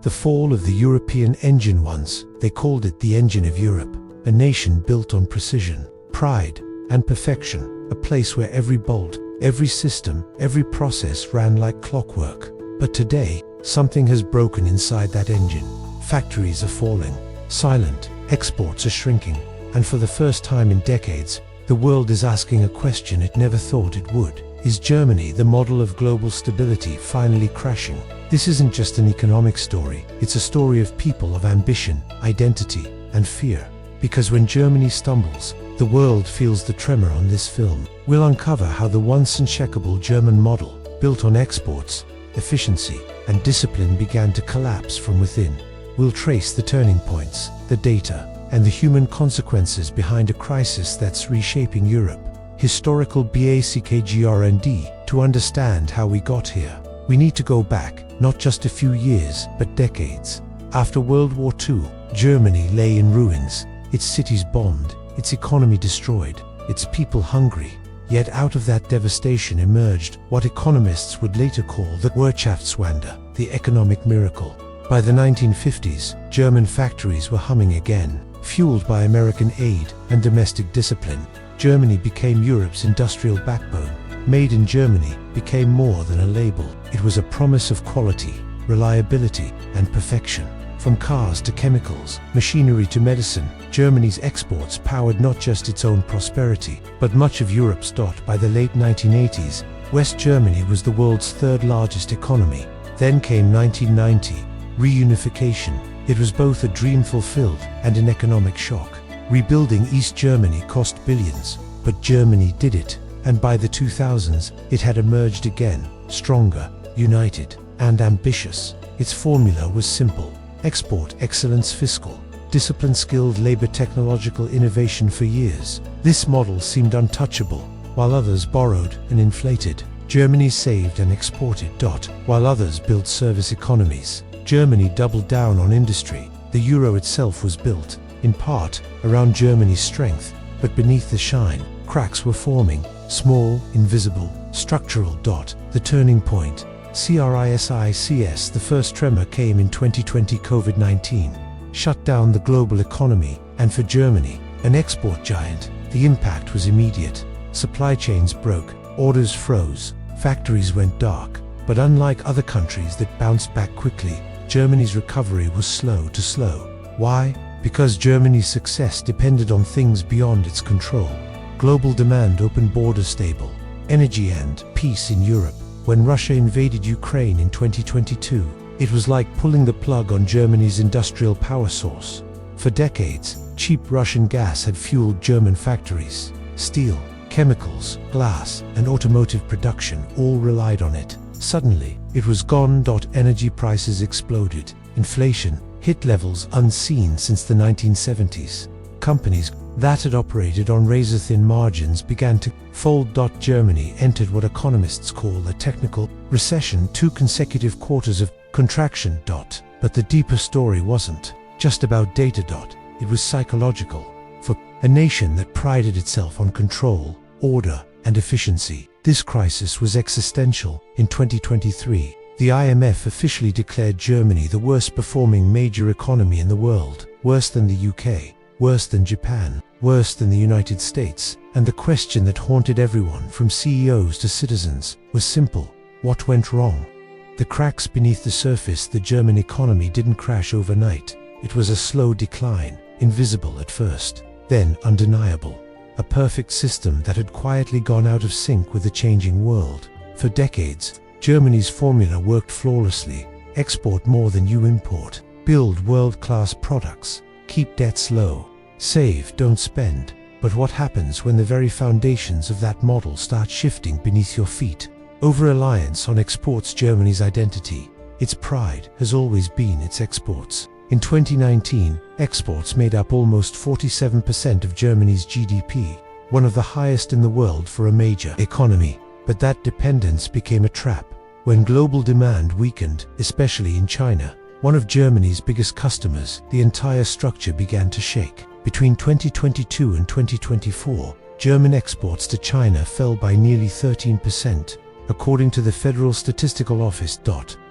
The fall of the European engine once, they called it the engine of Europe, a nation built on precision, pride, and perfection, a place where every bolt, every system, every process ran like clockwork. But today, something has broken inside that engine. Factories are falling, silent, exports are shrinking, and for the first time in decades, the world is asking a question it never thought it would. Is Germany, the model of global stability, finally crashing? This isn't just an economic story, it's a story of people, of ambition, identity, and fear. Because when Germany stumbles, the world feels the tremor on this film. We'll uncover how the once unshakable German model, built on exports, efficiency, and discipline, began to collapse from within. We'll trace the turning points, the data, and the human consequences behind a crisis that's reshaping Europe. Historical background. To understand how we got here, we need to go back, not just a few years, but decades. After World War II, Germany lay in ruins, its cities bombed, its economy destroyed, its people hungry. Yet out of that devastation emerged what economists would later call the Wirtschaftswunder, the economic miracle. By the 1950s, German factories were humming again. Fueled by American aid and domestic discipline, Germany became Europe's industrial backbone. Made in Germany became more than a label. It was a promise of quality, reliability, and perfection. From cars to chemicals, machinery to medicine, Germany's exports powered not just its own prosperity, but much of Europe's. By the late 1980s, West Germany was the world's third largest economy. Then came 1990, reunification. It was both a dream fulfilled and an economic shock. Rebuilding East Germany cost billions, but Germany did it, and by the 2000s, it had emerged again, stronger, united, and ambitious. Its formula was simple: export excellence, fiscal discipline, skilled labor, technological innovation. For years, this model seemed untouchable. While others borrowed and inflated, Germany saved and exported. While others built service economies, Germany doubled down on industry. The euro itself was built, in part, around Germany's strength, but beneath the shine, cracks were forming, small, invisible, structural. The turning point, crisis. The first tremor came in 2020. COVID-19 shut down the global economy, and for Germany, an export giant, the impact was immediate. Supply chains broke, orders froze, factories went dark. But unlike other countries that bounced back quickly, Germany's recovery was slow. Why? Because Germany's success depended on things beyond its control. Global demand, open borders, stable energy, and peace in Europe. When Russia invaded Ukraine in 2022, it was like pulling the plug on Germany's industrial power source. For decades, cheap Russian gas had fueled German factories. Steel, chemicals, glass, and automotive production all relied on it. Suddenly, it was gone. Energy prices exploded. Inflation hit levels unseen since the 1970s. Companies that had operated on razor-thin margins began to fold. Germany entered what economists call a technical recession, 2 consecutive quarters of contraction. But the deeper story wasn't just about data. It was psychological. For a nation that prided itself on control, order, and efficiency, this crisis was existential. In 2023, the IMF officially declared Germany the worst performing major economy in the world, worse than the UK, worse than Japan, worse than the United States. And the question that haunted everyone, from CEOs to citizens, was simple: what went wrong? The cracks beneath the surface. The German economy didn't crash overnight. It was a slow decline, invisible at first, then undeniable. A perfect system that had quietly gone out of sync with the changing world. For decades, Germany's formula worked flawlessly: export more than you import, build world-class products, keep debts low, save, don't spend. But what happens when the very foundations of that model start shifting beneath your feet? Over-reliance on exports. Germany's identity, its pride, has always been its exports. In 2019, exports made up almost 47% of Germany's GDP, one of the highest in the world for a major economy. But that dependence became a trap. When global demand weakened, especially in China, one of Germany's biggest customers, the entire structure began to shake. Between 2022 and 2024, German exports to China fell by nearly 13%, according to the Federal Statistical Office.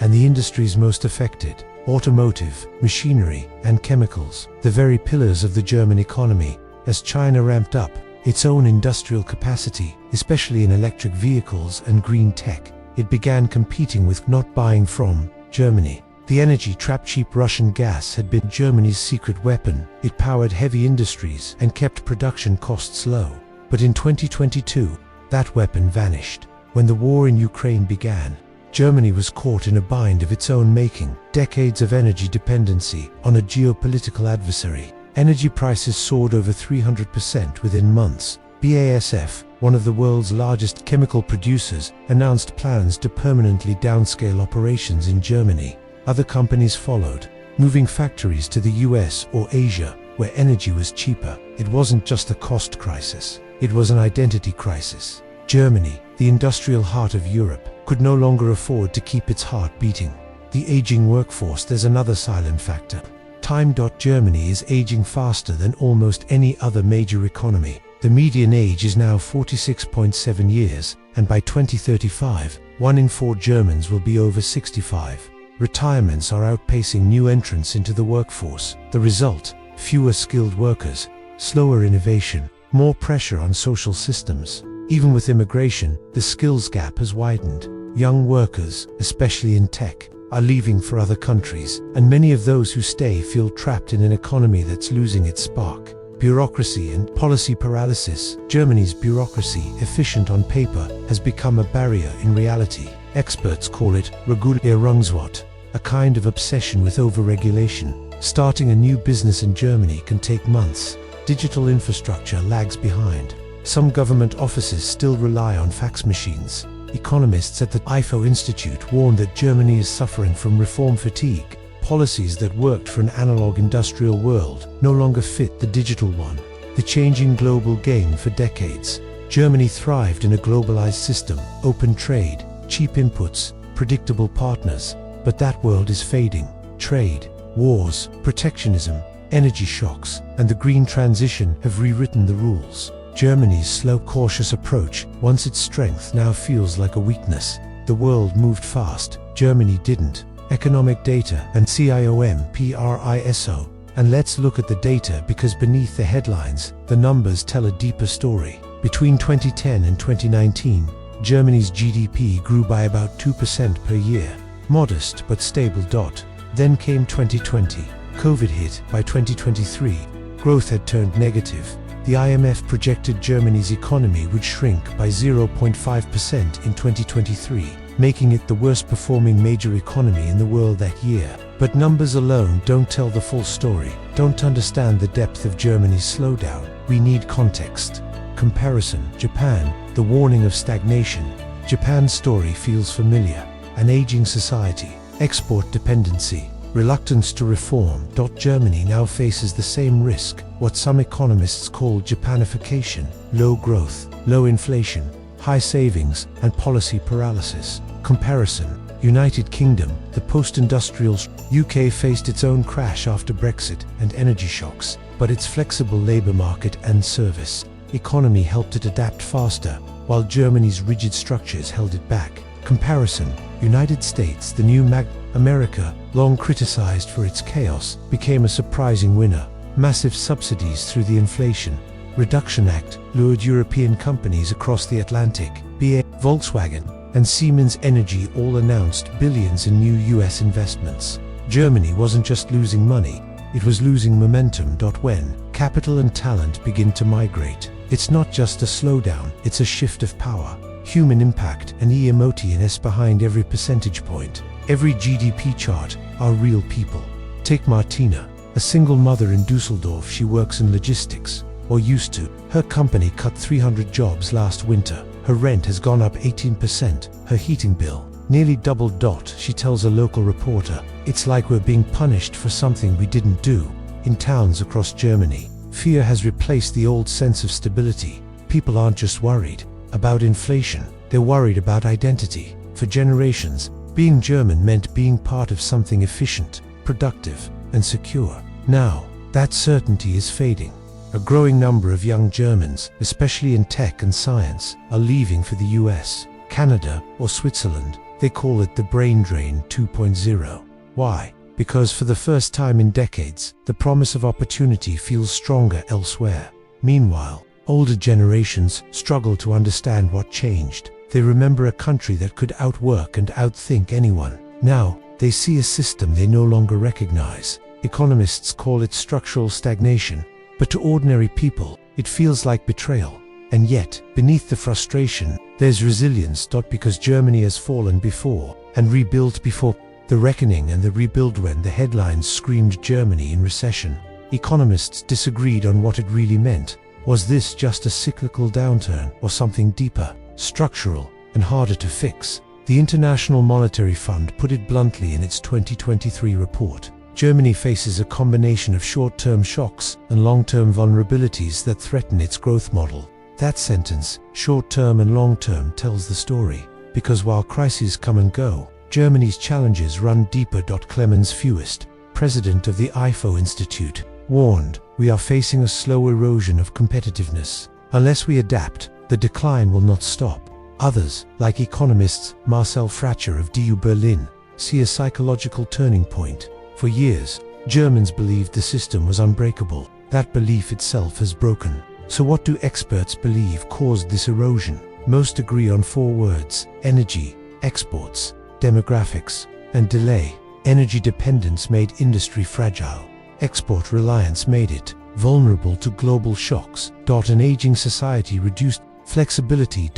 And the industries most affected, automotive, machinery, and chemicals, the very pillars of the German economy. As China ramped up its own industrial capacity, especially in electric vehicles and green tech, it began competing with, not buying from, Germany. The energy-trapped cheap Russian gas had been Germany's secret weapon. It powered heavy industries and kept production costs low. But in 2022, that weapon vanished. When the war in Ukraine began, Germany was caught in a bind of its own making. Decades of energy dependency on a geopolitical adversary. Energy prices soared over 300% within months. BASF, one of the world's largest chemical producers, announced plans to permanently downscale operations in Germany. Other companies followed, moving factories to the US or Asia, where energy was cheaper. It wasn't just a cost crisis, it was an identity crisis. Germany, the industrial heart of Europe, could no longer afford to keep its heart beating. The aging workforce. There's another silent factor. Germany is aging faster than almost any other major economy. The median age is now 46.7 years, and by 2035, 1 in 4 Germans will be over 65. Retirements are outpacing new entrants into the workforce. The result: fewer skilled workers, slower innovation, more pressure on social systems. Even with immigration, the skills gap has widened. Young workers, especially in tech, are leaving for other countries, and many of those who stay feel trapped in an economy that's losing its spark. Bureaucracy and policy paralysis. Germany's bureaucracy, efficient on paper, has become a barrier in reality. Experts call it Regulierungswut, a kind of obsession with overregulation. Starting a new business in Germany can take months. Digital infrastructure lags behind. Some government offices still rely on fax machines. Economists at the IFO Institute warn that Germany is suffering from reform fatigue. Policies that worked for an analog industrial world no longer fit the digital one. The changing global game. For decades, Germany thrived in a globalized system: open trade, cheap inputs, predictable partners. But that world is fading. Trade, wars, protectionism, energy shocks, and the green transition have rewritten the rules. Germany's slow, cautious approach, once its strength, now feels like a weakness. The world moved fast, Germany didn't. Economic data and CIOMPRISO. And let's look at the data, because beneath the headlines, the numbers tell a deeper story. Between 2010 and 2019, Germany's GDP grew by about 2% per year. Modest but stable. Then came 2020. COVID hit. By 2023, growth had turned negative. The IMF projected Germany's economy would shrink by 0.5% in 2023, making it the worst performing major economy in the world that year. But numbers alone don't tell the full story. Don't understand the depth of Germany's slowdown. We need context. Comparison. Japan, the warning of stagnation. Japan's story feels familiar. An aging society, export dependency, reluctance to reform. Germany now faces the same risk, what some economists call Japanification: low growth, low inflation, high savings, and policy paralysis. Comparison. United Kingdom, the post-industrial UK faced its own crash after Brexit and energy shocks, but its flexible labour market and service economy helped it adapt faster, while Germany's rigid structures held it back. Comparison. United States, the new America, long criticized for its chaos, became a surprising winner. Massive subsidies through the Inflation Reduction Act lured European companies across the Atlantic. Volkswagen and Siemens Energy all announced billions in new US investments. Germany wasn't just losing money, it was losing momentum. When capital and talent begin to migrate, it's not just a slowdown, it's a shift of power. Human impact and emotionness behind every percentage point. Every GDP chart are real people. Take Martina, a single mother in Dusseldorf. She works in logistics, or used to. Her company cut 300 jobs last winter. Her rent has gone up 18%. Her heating bill nearly doubled. She tells a local reporter, "It's like we're being punished for something we didn't do." In towns across Germany, fear has replaced the old sense of stability. People aren't just worried about inflation, they're worried about identity. For generations, being German meant being part of something efficient, productive, and secure. Now, that certainty is fading. A growing number of young Germans, especially in tech and science, are leaving for the US, Canada, or Switzerland. They call it the brain drain 2.0. Why? because for the first time in decades, the promise of opportunity feels stronger elsewhere. Meanwhile, older generations struggle to understand what changed. They remember a country that could outwork and outthink anyone. Now, they see a system they no longer recognize. Economists call it structural stagnation, but to ordinary people, it feels like betrayal. And yet, beneath the frustration, there's resilience. Because Germany has fallen before and rebuilt before. The reckoning and the rebuild. When the headlines screamed Germany in recession, economists disagreed on what it really meant. Was this just a cyclical downturn or something deeper, structural, and harder to fix? The International Monetary Fund put it bluntly in its 2023 report. Germany faces a combination of short-term shocks and long-term vulnerabilities that threaten its growth model. That sentence, short-term and long-term, tells the story. Because while crises come and go, Germany's challenges run deeper. Clemens Fewest, president of the IFO Institute, warned, "We are facing a slow erosion of competitiveness. Unless we adapt, the decline will not stop." Others, like economists Marcel Fratscher of DU Berlin, see a psychological turning point. For years, Germans believed the system was unbreakable. That belief itself has broken. So what do experts believe caused this erosion? Most agree on four words: energy, exports, demographics, and delay. Energy dependence made industry fragile. Export reliance made it vulnerable to global shocks. An aging society reduced flexibility.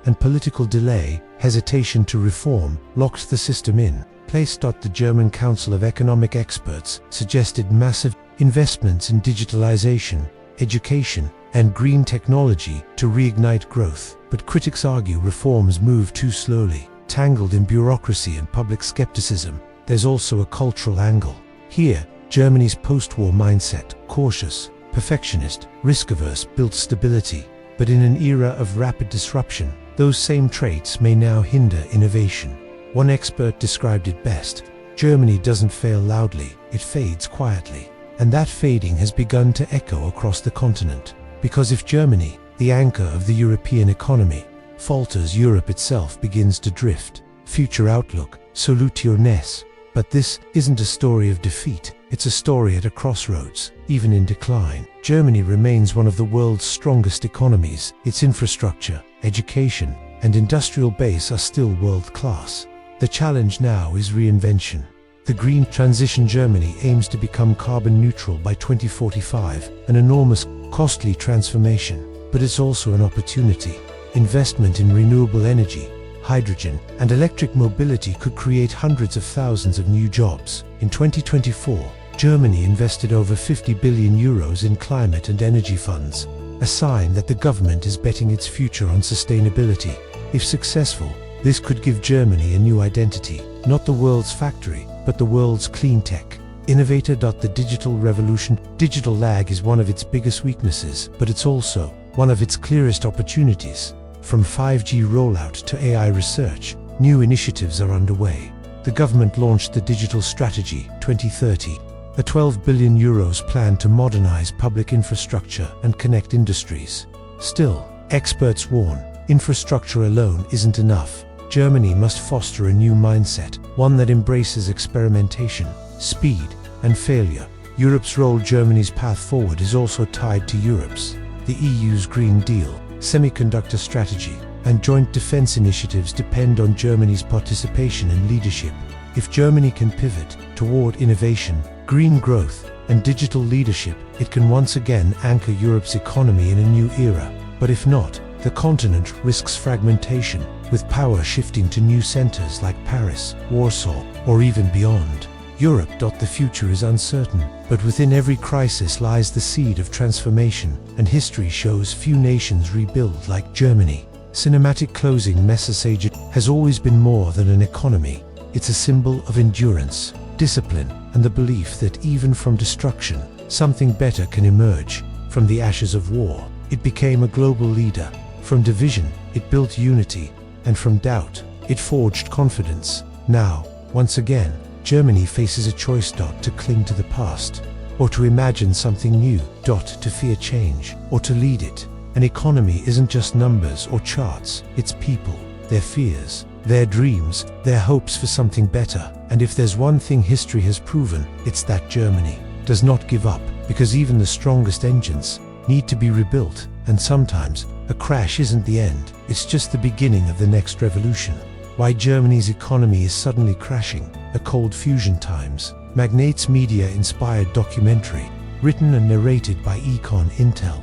And political delay, hesitation to reform, locked the system in place. The German Council of Economic Experts suggested massive investments in digitalization, education, and green technology to reignite growth. But critics argue reforms move too slowly. Tangled in bureaucracy and public skepticism, there's also a cultural angle. Here, Germany's post-war mindset, cautious, perfectionist, risk-averse, built stability. But in an era of rapid disruption, those same traits may now hinder innovation. One expert described it best: Germany doesn't fail loudly, it fades quietly. And that fading has begun to echo across the continent. Because if Germany, the anchor of the European economy, falters, Europe itself begins to drift. Future outlook, solutiones. But this isn't a story of defeat, it's a story at a crossroads. Even in decline, Germany remains one of the world's strongest economies. Its infrastructure, education, and industrial base are still world-class. The challenge now is reinvention. The green transition. Germany aims to become carbon neutral by 2045, an enormous, costly transformation. But it's also an opportunity. Investment in renewable energy, hydrogen, and electric mobility could create hundreds of thousands of new jobs. In 2024, Germany invested over 50 billion euros in climate and energy funds, a sign that the government is betting its future on sustainability. If successful, this could give Germany a new identity, not the world's factory, but the world's clean tech innovator. The digital revolution. Digital lag is one of its biggest weaknesses, but it's also one of its clearest opportunities. From 5G rollout to AI research, new initiatives are underway. The government launched the Digital Strategy 2030, a 12 billion euros plan to modernize public infrastructure and connect industries. Still, experts warn, infrastructure alone isn't enough. Germany must foster a new mindset, one that embraces experimentation, speed, and failure. Europe's role. Germany's path forward is also tied to Europe's. The EU's Green Deal, semiconductor strategy, and joint defense initiatives depend on Germany's participation and leadership. If Germany can pivot toward innovation, green growth, and digital leadership, it can once again anchor Europe's economy in a new era. But if not, the continent risks fragmentation, with power shifting to new centers like Paris, Warsaw, or even beyond Europe. The future is uncertain, but within every crisis lies the seed of transformation, and history shows few nations rebuild like Germany. Cinematic closing. message has always been more than an economy. It's a symbol of endurance, discipline, and the belief that even from destruction, something better can emerge. From the ashes of war, it became a global leader. From division, it built unity, and from doubt, it forged confidence. Now, once again, Germany faces a choice. To cling to the past, or to imagine something new. To fear change, or to lead it. An economy isn't just numbers or charts, it's people, their fears, their dreams, their hopes for something better. And if there's one thing history has proven, it's that Germany does not give up, because even the strongest engines need to be rebuilt, and sometimes a crash isn't the end, it's just the beginning of the next revolution. Why Germany's economy is suddenly crashing, a cold fusion times, Magnate's media-inspired documentary, written and narrated by Econ Intel.